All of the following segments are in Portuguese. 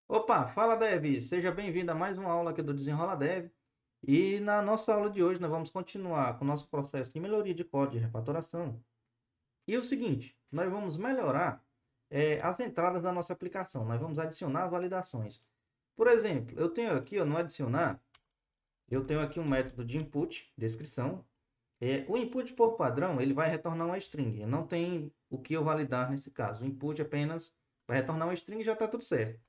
Opa, fala Dev, seja bem-vindo a mais uma aula aqui do Desenrola Dev. E na nossa aula de hoje nós vamos continuar com o nosso processo de melhoria de código de refatoração. E o seguinte, nós vamos melhorar as entradas da nossa aplicação, nós vamos adicionar validações. Por exemplo, eu tenho aqui, no adicionar, eu tenho aqui um método de input, descrição. O input por padrão, ele vai retornar uma string, não tem o que eu validar nesse caso. O input apenas vai retornar uma string e já está tudo certo.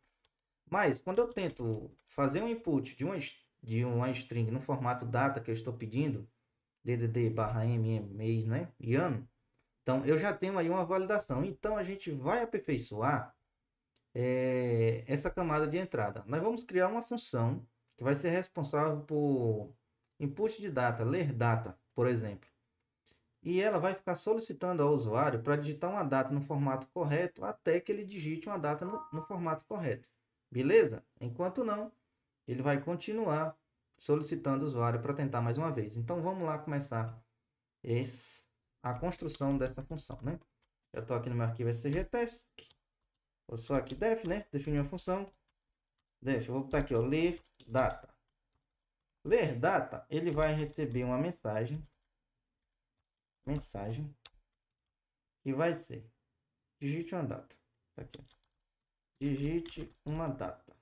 Mas, quando eu tento fazer um input de uma string no formato data que eu estou pedindo, DDD/MM, mês, né, e ano, então eu já tenho aí uma validação. Então, a gente vai aperfeiçoar essa camada de entrada. Nós vamos criar uma função que vai ser responsável por input de data, ler data, por exemplo. E ela vai ficar solicitando ao usuário para digitar uma data no formato correto até que ele digite uma data no formato correto. Beleza? Enquanto não, ele vai continuar solicitando o usuário para tentar mais uma vez. Então vamos lá começar a construção dessa função, né? Eu estou aqui no meu arquivo scgtest. Eu sou aqui def, né? Definir uma função. Def, eu vou botar aqui, ó, ler data. Ler data, ele vai receber uma mensagem que vai ser digite uma data. Tá aqui. Digite uma data.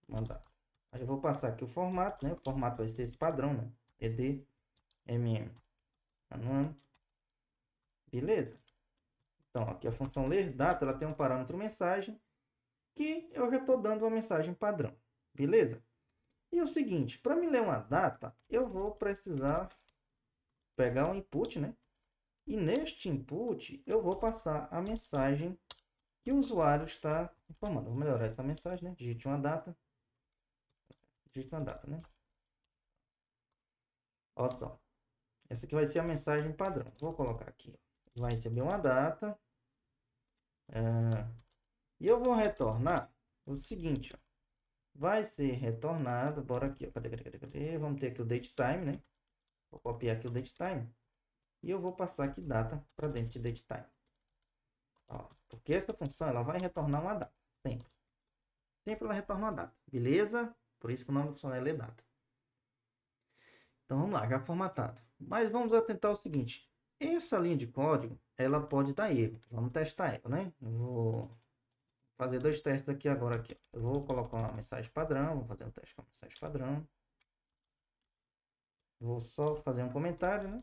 Mandar. Aí eu vou passar aqui o formato, né? O formato vai ser esse padrão, né? ED, MM. Ano. Beleza? Então, aqui a função ler data, ela tem um parâmetro mensagem que eu já estou dando uma mensagem padrão. Beleza? E o seguinte, para me ler uma data, eu vou precisar pegar um input, né? E neste input, eu vou passar a mensagem que o usuário está informando. Vou melhorar essa mensagem, né? Digite uma data. Digite uma data, né? Olha só. Essa aqui vai ser a mensagem padrão. Vou colocar aqui. Vai receber uma data. E eu vou retornar o seguinte. Ó. Vai ser retornado. Bora aqui. Ó. Cadê? Vamos ter aqui o datetime, né? Vou copiar aqui o datetime. E eu vou passar aqui data para dentro de datetime. Ó, porque essa função ela vai retornar uma data. Sempre. Sempre ela retorna uma data. Beleza? Por isso que o nome da função é ledata. Então vamos lá, já formatado. Mas vamos tentar o seguinte. Essa linha de código, ela pode dar erro. Vamos testar ela, né? Eu vou fazer dois testes aqui agora. Aqui. Eu vou colocar uma mensagem padrão. Vou fazer um teste com a mensagem padrão. Vou só fazer um comentário, né?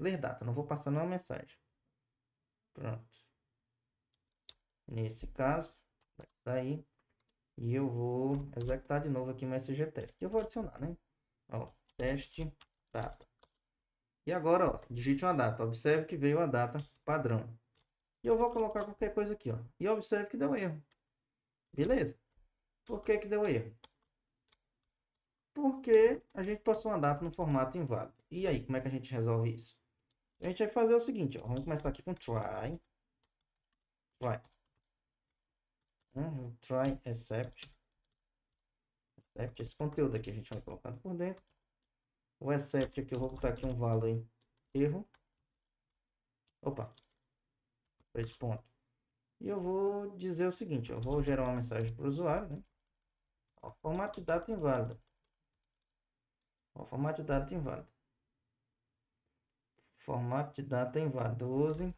Ler data. Não vou passar nenhuma mensagem. Pronto. Nesse caso, vai sair. E eu vou executar de novo aqui o SGTest. Eu vou adicionar, né? Ó, teste data. E agora, ó, digite uma data. Observe que veio a data padrão. E eu vou colocar qualquer coisa aqui, ó. E observe que deu erro. Beleza? Por que que deu erro? Porque a gente passou uma data no formato inválido. E aí, como é que a gente resolve isso? A gente vai fazer o seguinte, ó. Vamos começar aqui com try. Try except. Esse conteúdo aqui a gente vai colocar por dentro. O except aqui eu vou botar aqui um valor em erro. Opa, 3 pontos. E eu vou dizer o seguinte, eu vou gerar uma mensagem para o usuário, né? Ó, formato de data inválido. Ó, formato de data inválido. Formato de data inválido. Use.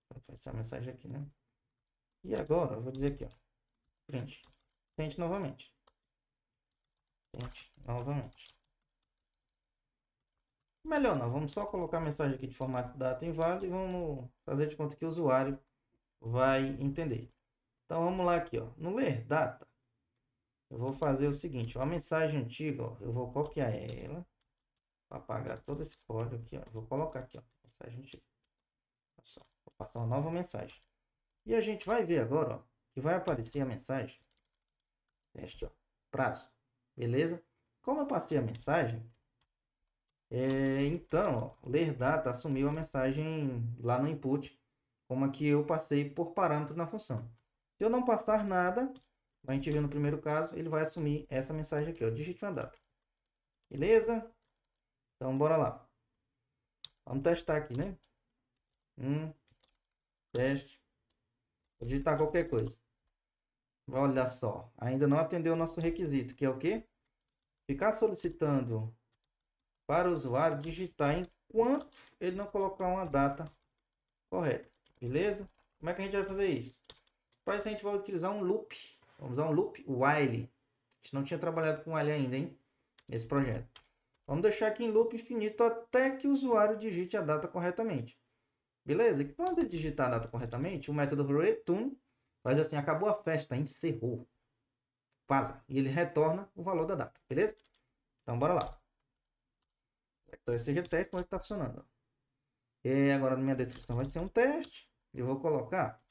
Vou essa mensagem aqui, né? E agora, eu vou dizer aqui, ó. Print. Tente novamente. Tente novamente. Melhor não, vamos só colocar a mensagem aqui de formato de data inválido e vamos fazer de conta que o usuário vai entender. Então vamos lá aqui, ó. No ler data, eu vou fazer o seguinte, uma mensagem antiga, ó, eu vou copiar ela para apagar todo esse código aqui, ó. Eu vou colocar aqui, ó, mensagem antiga. Vou passar uma nova mensagem. E a gente vai ver agora, ó, que vai aparecer a mensagem. Teste, ó, prazo. Beleza? Como eu passei a mensagem, então, ó, ler data assumiu a mensagem lá no input, como a que eu passei por parâmetro na função. Se eu não passar nada, a gente viu no primeiro caso, ele vai assumir essa mensagem aqui, ó, digite uma data. Beleza? Então, bora lá. Vamos testar aqui, né? Teste. Vou digitar qualquer coisa. Olha só, ainda não atendeu o nosso requisito, que é o quê? Ficar solicitando para o usuário digitar enquanto ele não colocar uma data correta. Beleza? Como é que a gente vai fazer isso? Para isso a gente vai utilizar um loop. Vamos usar um loop while. A gente não tinha trabalhado com while ainda, hein? Nesse projeto. Vamos deixar aqui em loop infinito até que o usuário digite a data corretamente. Beleza? E quando ele digitar a data corretamente, o método return faz assim, acabou a festa, encerrou. Vaza. E ele retorna o valor da data. Beleza? Então bora lá. Então esse teste como está funcionando. E agora na minha descrição vai ser um teste. Eu vou colocar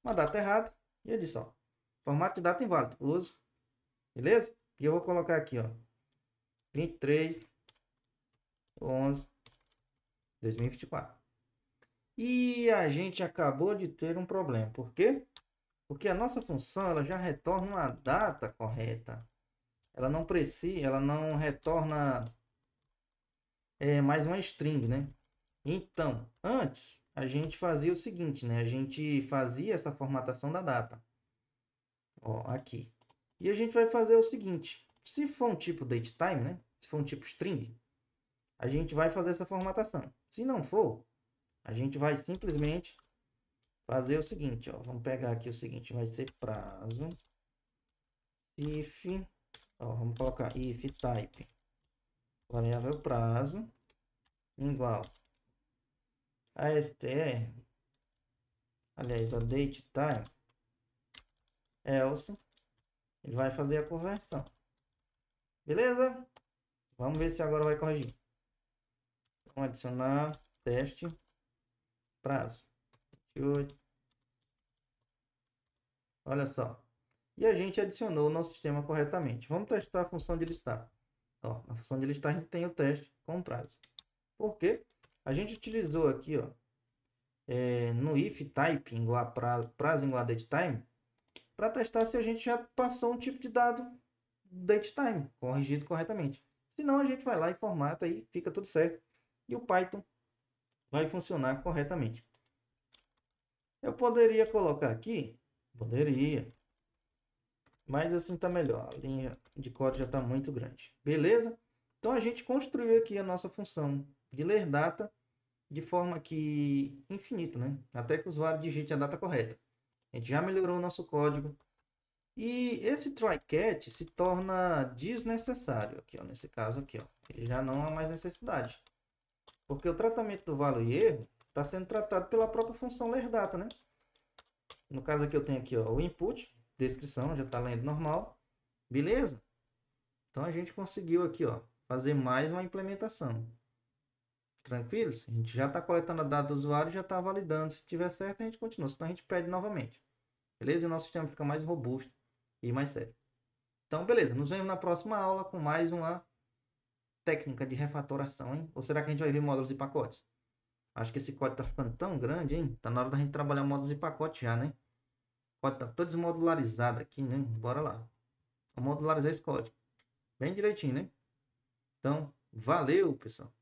uma data errada e edição. Formato de data inválido. Uso. Beleza? E eu vou colocar aqui, ó. 23/11/2024. E a gente acabou de ter um problema. Por quê? Porque a nossa função ela já retorna uma data correta. Ela não precisa, ela não retorna mais uma string, né? Então, antes a gente fazia o seguinte, né? A gente fazia essa formatação da data. Ó, aqui. E a gente vai fazer o seguinte. Se for um tipo datetime, né? Se for um tipo string, a gente vai fazer essa formatação. Se não for, a gente vai simplesmente fazer o seguinte, ó. Vamos pegar aqui o seguinte, vai ser prazo if, ó, vamos colocar if type variável prazo igual a str, aliás, a datetime else, ele vai fazer a conversão. Beleza? Vamos ver se agora vai corrigir. Vamos adicionar teste prazo 28. Olha só. E a gente adicionou o nosso sistema corretamente. Vamos testar a função de listar. Ó, na função de listar a gente tem o teste com prazo. Por quê? A gente utilizou aqui, ó, no if type igual a prazo igual a datetime, para testar se a gente já passou um tipo de dado datetime corrigido corretamente. Senão a gente vai lá e formata e fica tudo certo. E o Python vai funcionar corretamente. Eu poderia colocar aqui, poderia, mas assim está melhor. A linha de código já está muito grande. Beleza? Então a gente construiu aqui a nossa função de ler data de forma que infinita, né? Até que o usuário digite a data correta. A gente já melhorou o nosso código. E esse try catch se torna desnecessário aqui, ó, nesse caso aqui, ó. Ele já não há mais necessidade. Porque o tratamento do valor e erro está sendo tratado pela própria função ler data, né? No caso aqui eu tenho aqui, ó, o input, descrição, já está lendo normal. Beleza? Então a gente conseguiu aqui, ó, fazer mais uma implementação. Tranquilos? A gente já está coletando a data do usuário e já está validando. Se tiver certo, a gente continua. Senão a gente pede novamente. Beleza? E o nosso sistema fica mais robusto e mais sério. Então, beleza. Nos vemos na próxima aula com mais uma técnica de refatoração, hein? Ou será que a gente vai ver módulos e pacotes? Acho que esse código está ficando tão grande, hein? Tá na hora da gente trabalhar módulos e pacotes já, né? O código está todo desmodularizado aqui, né? Bora lá. Vamos modularizar esse código. Bem direitinho, né? Então, valeu, pessoal.